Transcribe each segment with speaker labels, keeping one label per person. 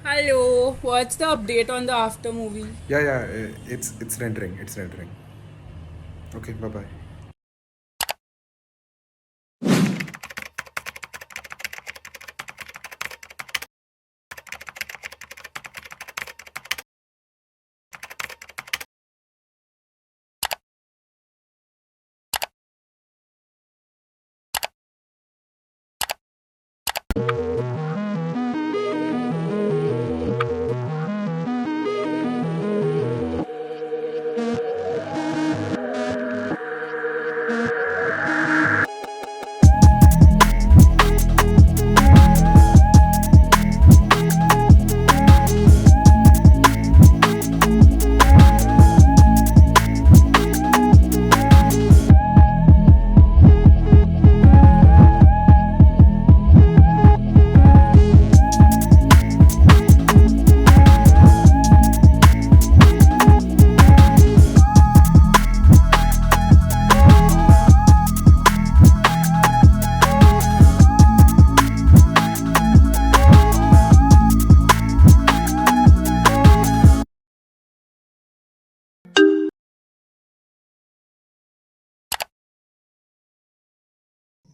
Speaker 1: Hello, what's the update on the after movie?
Speaker 2: Yeah, it's rendering. It's rendering. Okay, bye bye.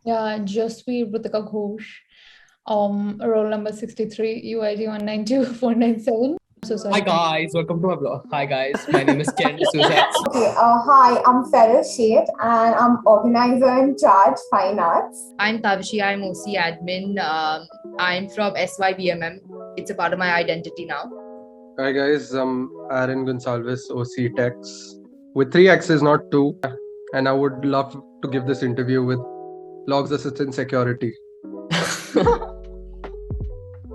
Speaker 3: Yeah, Je suis Ritika Ghosh. Roll number 63, UID 192,497. So
Speaker 4: Hi
Speaker 3: sorry.
Speaker 4: guys, welcome to my blog. Hi guys, my name is Ken Suzette.
Speaker 5: Okay, hi, I'm Feral Shade and I'm organizer in charge Fine Arts.
Speaker 6: I'm Tavshi, I'm OC admin. I'm from SYBMM. It's a part of my identity now.
Speaker 7: Hi guys, I'm Aaron Gonsalves, OC Techs, with 3 X's, not 2. And I would love to give this interview with Logs Assistant Security.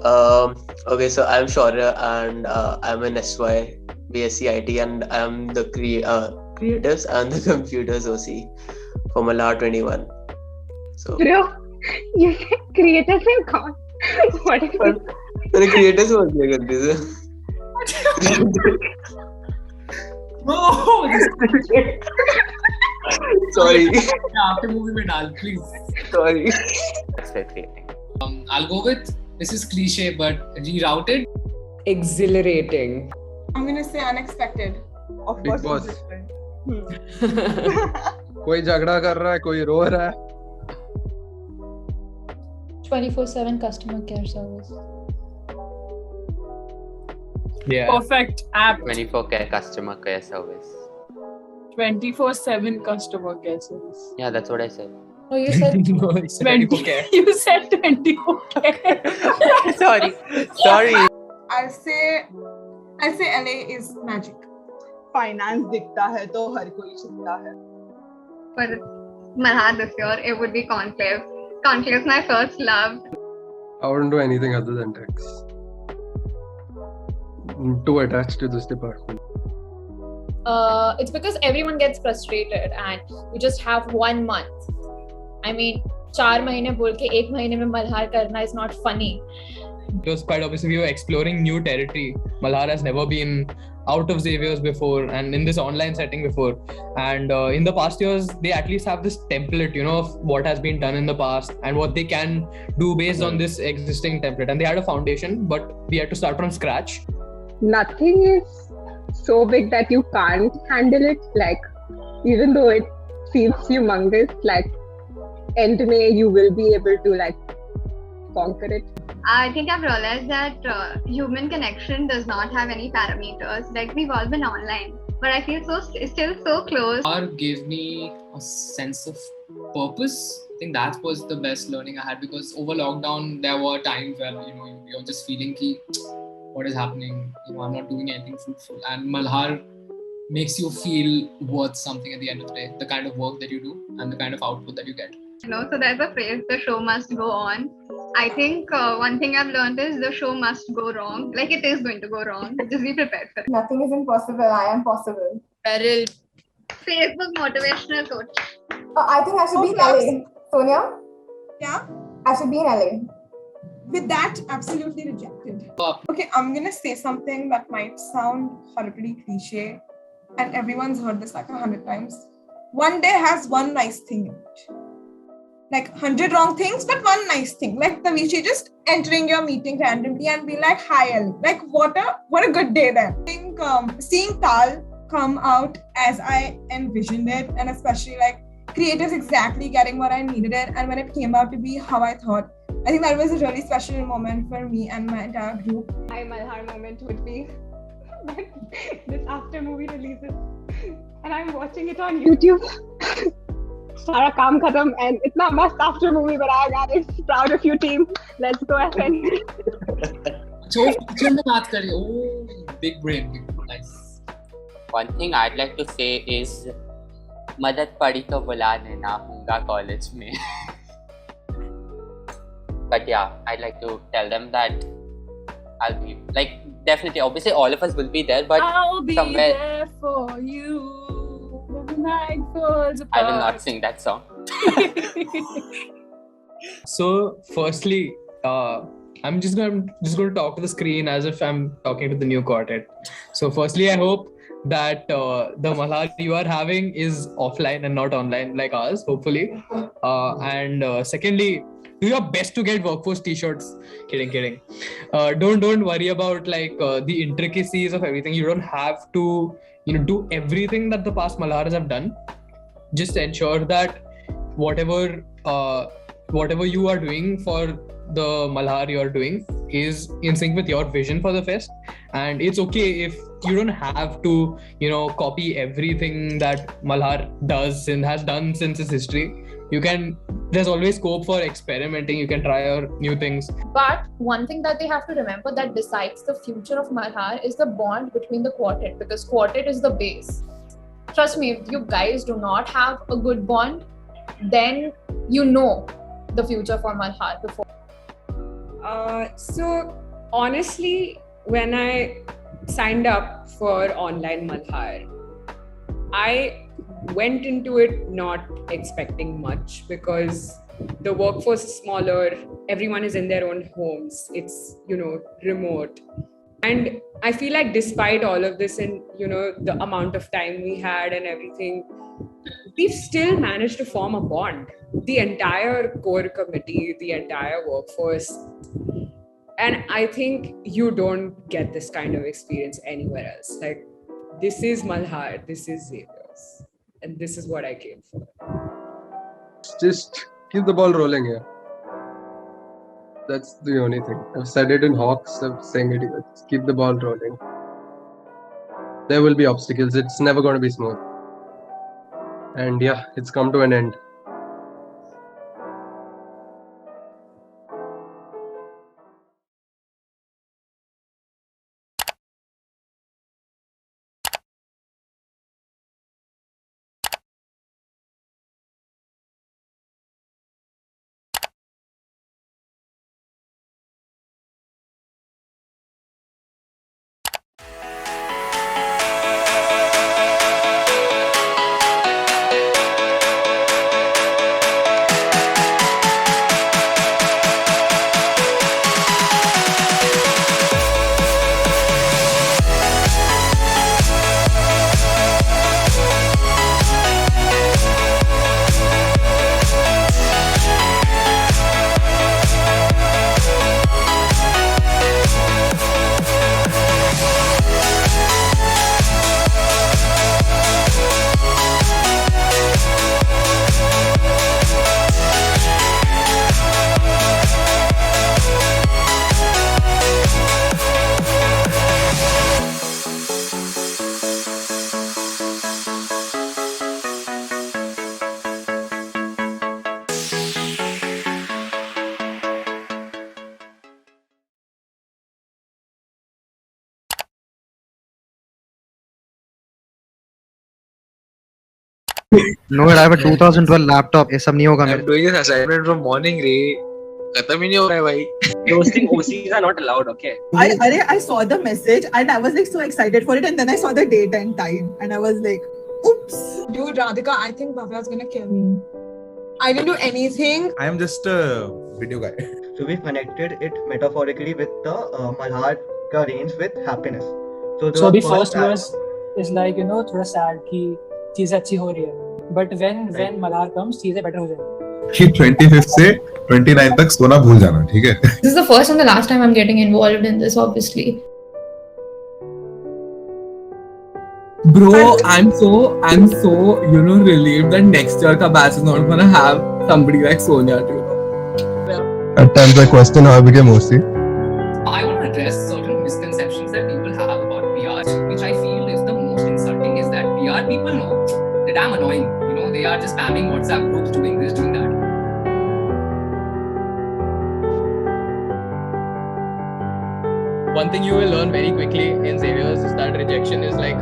Speaker 8: Okay, so I'm Shaurya and I'm an SY BSc IT and I'm the creatives and the computers OC for Malhar 21. So
Speaker 9: Bro, you said creators and con. What is it?
Speaker 8: the creators was like this.
Speaker 4: No,
Speaker 8: Sorry,
Speaker 4: after movie में डाल, please.
Speaker 8: sorry. That's right, creating.
Speaker 4: I'll go with this is cliche but rerouted.
Speaker 1: Exhilarating.
Speaker 10: I'm gonna say unexpected. Of
Speaker 7: Big
Speaker 10: course,
Speaker 7: Boss.
Speaker 10: it's different.
Speaker 7: कोई झगड़ा कर रहा है, कोई रो रहा है.
Speaker 3: 24/7 customer care service.
Speaker 4: Yeah.
Speaker 1: Perfect app.
Speaker 8: 24 customer care service.
Speaker 1: 24/7 customer care service.
Speaker 8: Yeah, that's what I said.
Speaker 3: Oh, you said
Speaker 4: No, it's 24K.
Speaker 1: You said 24K.
Speaker 8: Sorry.
Speaker 10: I'll say LA is magic.
Speaker 9: Finance दिखता है तो हर कोई छिपता है.
Speaker 11: For Malhar this year, it would be Conclave. Conclave is my first love.
Speaker 7: I wouldn't do anything other than techs. I'm too attached to this department.
Speaker 3: it's because everyone gets frustrated and you just have 1 month. I mean, 4 महीने बोल के 1 महीने में मल्हार करना is not funny.
Speaker 4: It was quite obvious we were exploring new territory. Malhar has never been out of Xavier's before and in this online setting before. And in the past years, they at least have this template, of what has been done in the past and what they can do based on this existing template. And they had a foundation, but we had to start from scratch.
Speaker 9: Nothing is so big that you can't handle it. Like, even though it seems humongous, like, end May you will be able to like conquer it.
Speaker 11: I think I've realized that human connection does not have any parameters. Like, we've all been online, but I feel still so close.
Speaker 4: Malhar gave me a sense of purpose. I think that was the best learning I had because over lockdown, there were times where, you're just feeling ki, what is happening? I'm not doing anything fruitful. And Malhar makes you feel worth something at the end of the day, the kind of work that you do and the kind of output that you get.
Speaker 11: So there's a phrase, the show must go on. I think one thing I've learned is the show must go wrong. Like, it is going to go wrong. Just be prepared for it.
Speaker 5: Nothing is impossible. I am possible.
Speaker 6: Feral.
Speaker 11: Facebook motivational coach.
Speaker 5: I think I should be in LA. Sonia?
Speaker 10: Yeah.
Speaker 5: I should be in LA.
Speaker 10: With that, absolutely rejected. Okay, I'm gonna say something that might sound horribly cliche, and everyone's heard this like 100 times. one day has one nice thing in it. Like 100 wrong things, but one nice thing. Like Tavishi just entering your meeting randomly and be like, "Hi, Ellie." Like what a good day then. I think seeing Tal come out as I envisioned it, and especially like creatives exactly getting what I needed it, and when it came out to be how I thought, I think that was a really special moment for me and my entire group.
Speaker 12: My Malhar moment would be that this after movie releases and I'm watching it on YouTube. सारा काम खत्म and इतना मस्त after movie बनाया guys. Proud of you team. Let's go FN.
Speaker 4: जो future में बात कर रही हो, big brain, nice.
Speaker 13: One thing I'd like to say is मदद पड़ी तो बुला लेना होगा college में. But yeah, I'd like to tell them that I'll be like definitely, obviously, all of us will be there, but
Speaker 1: I'll be
Speaker 13: somewhere
Speaker 1: there for you. When the night falls apart.
Speaker 13: I will not sing that song.
Speaker 14: So, firstly, I'm just going to talk to the screen as if I'm talking to the new quartet. So, firstly, I hope that the Malhar you are having is offline and not online like ours, hopefully. And secondly, do your best to get workforce t-shirts. Kidding. Don't worry about like the intricacies of everything. You don't have to do everything that the past Malhars have done. Just ensure that whatever you are doing for the Malhar you are doing is in sync with your vision for the fest. And it's okay if you don't have to copy everything that Malhar does and has done since its history. There's always scope for experimenting. You can try out new things.
Speaker 3: But one thing that they have to remember that decides the future of Malhar is the bond between the quartet, because quartet is the base. Trust me, if you guys do not have a good bond, then you know the future for Malhar before.
Speaker 12: So honestly, when I signed up for online Malhar, I went into it not expecting much because the workforce is smaller, everyone is in their own homes, it's remote. And I feel like despite all of this and the amount of time we had and everything, we've still managed to form a bond. The entire core committee, the entire workforce. And I think you don't get this kind of experience anywhere else. Like, this is Malhar, this is Xavier's, and this is what I came for.
Speaker 7: Just keep the ball rolling here. That's the only thing. I've said it in Hawks, I'm saying it here. Just keep the ball rolling. There will be obstacles. It's never going to be smooth. And yeah, it's come to an end.
Speaker 15: No, I have a 2012 laptop. ये सब नहीं होगा मेरे.
Speaker 16: I'm doing this assignment from morning, रे. खत्म ही नहीं हो रहा है भाई.
Speaker 17: Roasting OCs are not allowed, okay?
Speaker 18: I saw the message and I was like so excited for it, and then I saw the date and time and I was like, oops.
Speaker 10: Dude, Radhika, I think Bhavya's gonna kill me. I didn't do anything.
Speaker 2: I am just a video guy.
Speaker 19: So we connected it metaphorically with the Malhar ka range with happiness. So the first
Speaker 20: verse is like, थोड़ा sad कि चीज़ अच्छी हो रही है. but when Malhar comes, चीजें better हो जाएंगी.
Speaker 21: कि 25th से 29 तक सोना भूल जाना, ठीक है?
Speaker 22: This is the first and the last time I'm getting involved in this, obviously.
Speaker 23: Bro, I'm so relieved that next year ka batch is not gonna have somebody like Sonia too.
Speaker 7: At times I question how I became OC.
Speaker 4: I want to address certain misconceptions that people have about PR, which I feel is the most insulting, is that PR people know that I'm annoying. You know, they are just spamming WhatsApp groups, doing this, doing that.
Speaker 14: One thing you will learn very quickly in Xavier's is that rejection is like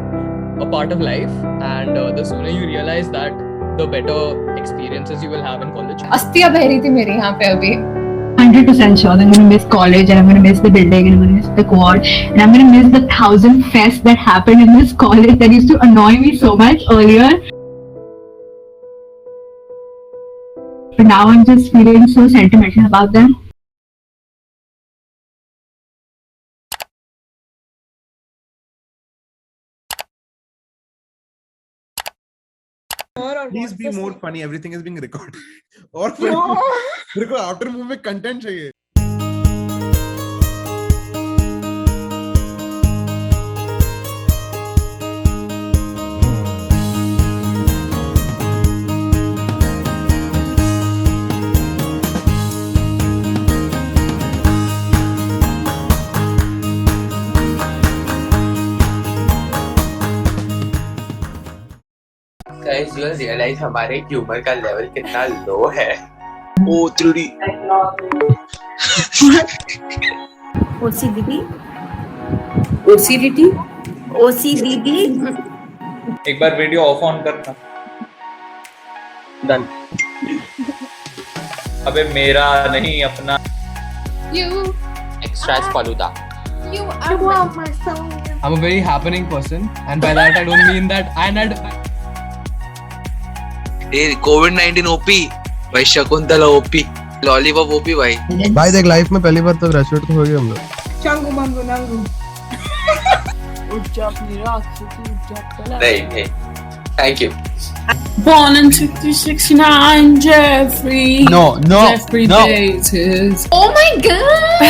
Speaker 14: a part of life, and the sooner you realize that, the better experiences you will have in college.
Speaker 22: अस्तियाँ बह रही थी मेरे यहाँ पे अभी.
Speaker 24: 100% sure that I'm going to miss college, and I'm going to miss the building, and I'm going to miss the quad, and I'm going to miss the 1,000 fests that happened in this college that used to annoy me so much earlier. But now I'm just feeling so sentimental about them.
Speaker 2: Please be more funny. Everything is being recorded. और मेरे को after movie में content चाहिए.
Speaker 13: Guys, you realize हमारे humour का level कितना लो है.
Speaker 16: ओ 3D.
Speaker 24: OCDD.
Speaker 22: OCDD.
Speaker 24: OCDD.
Speaker 16: एक बार वीडियो ऑफ ऑन करना.
Speaker 8: Done.
Speaker 16: अबे मेरा नहीं अपना.
Speaker 22: You.
Speaker 13: Extra Faluda.
Speaker 22: You are my soul.
Speaker 14: I'm a very happening person, and by that I don't mean that I had.
Speaker 16: COVID-19 OP भाई, Shakuntala OP, lollipop OP भाई.
Speaker 7: भाई देख, लाइफ में पहली बार तो ग्रेजुएट तो हो गए हम लोग.
Speaker 10: चंगू मंगू नंगू.
Speaker 13: नहीं, thank you.
Speaker 1: Born in 69, Jeffrey.
Speaker 21: No.
Speaker 1: Jeffrey Davis.
Speaker 22: Oh my god!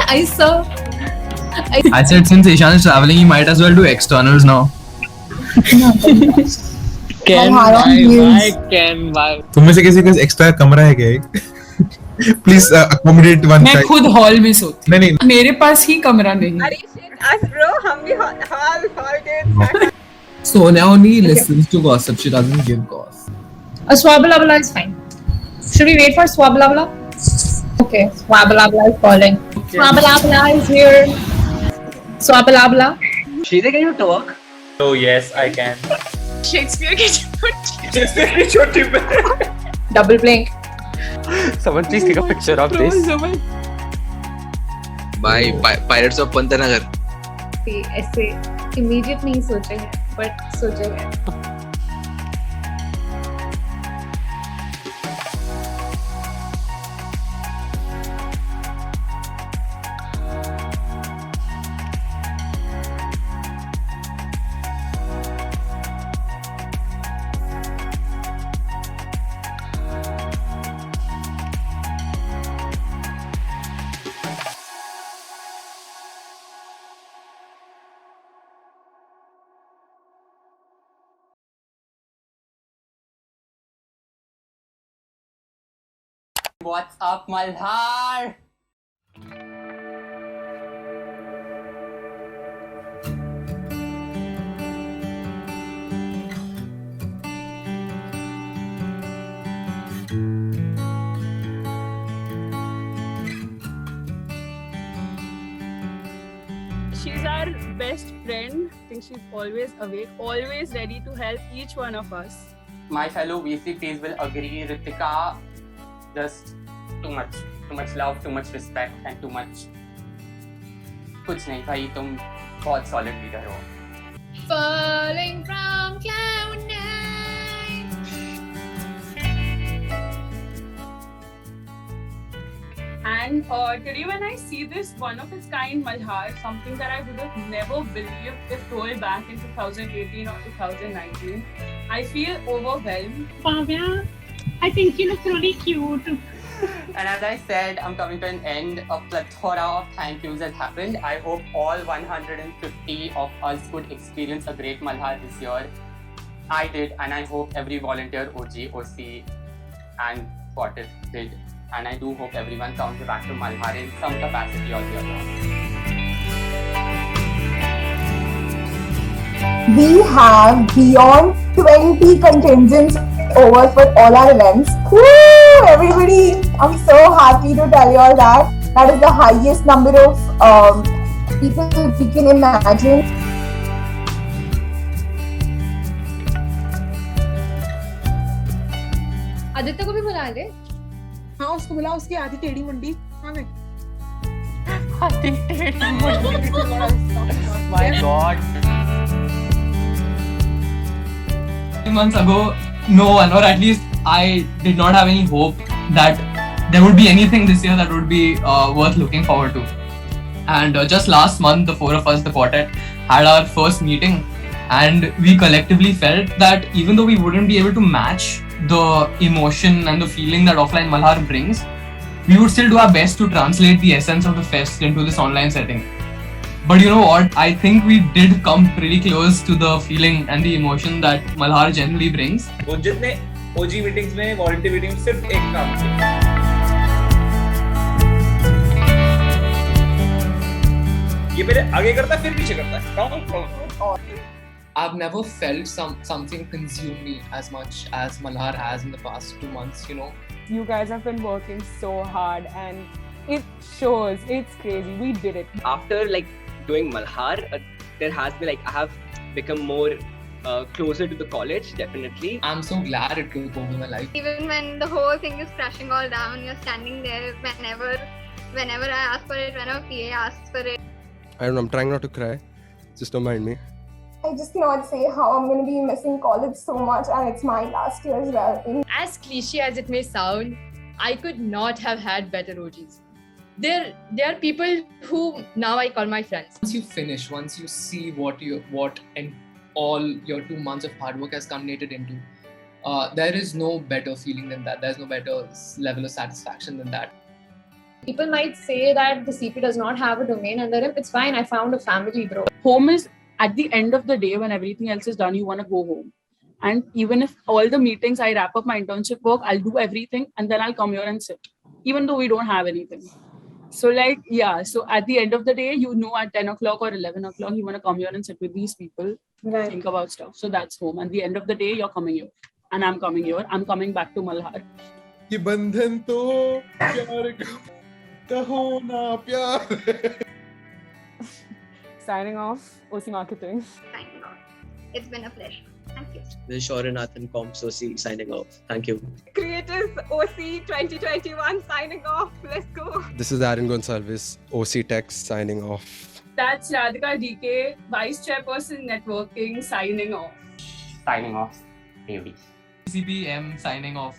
Speaker 22: I
Speaker 14: said since Ishan is traveling, he might as well do externals now.
Speaker 21: तुम में से किसी का एक्स्ट्रा कमरा है क्या? Please accommodate one.
Speaker 1: मैं खुद हॉल में सोती.
Speaker 21: नहीं,
Speaker 1: मेरे पास ही कमरा नहीं.
Speaker 10: अरे shit, us bro, हम भी हॉल के.
Speaker 23: Sonia only listens to gossip. She doesn't give gossip.
Speaker 22: A Swabalabla is fine. Should we wait for Swabalabla? Okay, Swabalabla is calling. Okay. Swabalabla is here. Swabalabla.
Speaker 17: Shreya, can you talk?
Speaker 16: Oh yes, I can.
Speaker 22: Shakespeare
Speaker 16: की छोटी पे.
Speaker 22: Double blink.
Speaker 13: Someone please take a picture of this.
Speaker 16: भाई Pirates of Pantnagar.
Speaker 22: ऐसे immediate नहीं सोचे हैं, but सोचे हैं.
Speaker 13: What's up, Malhar?
Speaker 1: She's our best friend. I think she's always awake, always ready to help each one of us.
Speaker 13: My fellow VCPs will agree, Ritika. Just too much love, too much respect, and too much. कुछ नहीं भाई, तुम बहुत solid leader हो.
Speaker 22: Falling from cloud nine.
Speaker 1: And today when I see this one of its kind Malhar, something that I would have never believed if told back in 2018 or 2019, I feel overwhelmed.
Speaker 24: Bhavya, I think you look really cute.
Speaker 13: And as I said, I'm coming to an end. A plethora of thank yous has happened. I hope all 150 of us could experience a great Malhar this year. I did, and I hope every volunteer, OG, OC, and Quartet did. And I do hope everyone comes back to Malhar in some capacity or the other.
Speaker 10: We have beyond 20 contingents over for all our events. Woo! Everybody, I'm so happy to tell you all that. That is the highest number of people we can imagine.
Speaker 3: Aditya को भी बुला ले।
Speaker 10: हाँ, उसको बुला, उसकी आधी टेढ़ी मुंडी। हाँ नहीं।
Speaker 13: My God.
Speaker 14: 3 months ago, no one, or at least I did not have any hope that there would be anything this year that would be worth looking forward to. And just last month, the four of us, the quartet, had our first meeting, and we collectively felt that even though we wouldn't be able to match the emotion and the feeling that offline Malhar brings, we would still do our best to translate the essence of the fest into this online setting. But you know what? I think we did come pretty close to the feeling and the emotion that Malhar generally brings.
Speaker 5: Ujjit ne OG meetings में volunteer meetings में सिर्फ एक काम किया. ये पहले आगे करता है फिर पीछे करता है.
Speaker 4: I've never felt something consume me as much as Malhar has in the past 2 months, you know.
Speaker 12: You guys have been working so hard and it shows. It's crazy. We did it.
Speaker 17: After like doing Malhar, there has been like I have become more closer to the college, definitely.
Speaker 4: I'm so glad it took over my life.
Speaker 22: Even when the whole thing is crashing all down, you're standing there whenever I ask for it, whenever PA asks for it.
Speaker 7: I don't know, I'm trying not to cry. Just don't mind me.
Speaker 10: I just cannot say how I'm going to be missing college so much, and it's my last year as well.
Speaker 6: As cliche as it may sound, I could not have had better OGs. There are people who now I call my friends.
Speaker 4: Once you finish, once you see what and all your 2 months of hard work has culminated into, there is no better feeling than that. There's no better level of satisfaction than that.
Speaker 3: People might say that the CP does not have a domain under him. It's fine. I found a family, bro.
Speaker 1: Home is at the end of the day when everything else is done, you want to go home. And even if all the meetings, I wrap up my internship work, I'll do everything and then I'll come here and sit, even though we don't have anything. So like, yeah, so at the end of the day, you know, at 10 o'clock or 11 o'clock, you want to come here and sit with these people, think about stuff. So that's home. At the end of the day, you're coming here and I'm coming here. I'm coming back to Malhar.
Speaker 2: कि बंधन तो प्यार का होना प्यार.
Speaker 12: Signing off, OC Marketing.
Speaker 22: Signing off. It's been a pleasure. Thank you.
Speaker 9: This is Shoranathan Comps OC signing off. Thank you.
Speaker 12: Creators OC 2021 signing off. Let's go.
Speaker 7: This is Aaron Gonsalves, OC Tech signing off.
Speaker 1: That's Radhika DK, Vice Chairperson Networking, signing off.
Speaker 13: Signing off, baby.
Speaker 14: CPM signing off.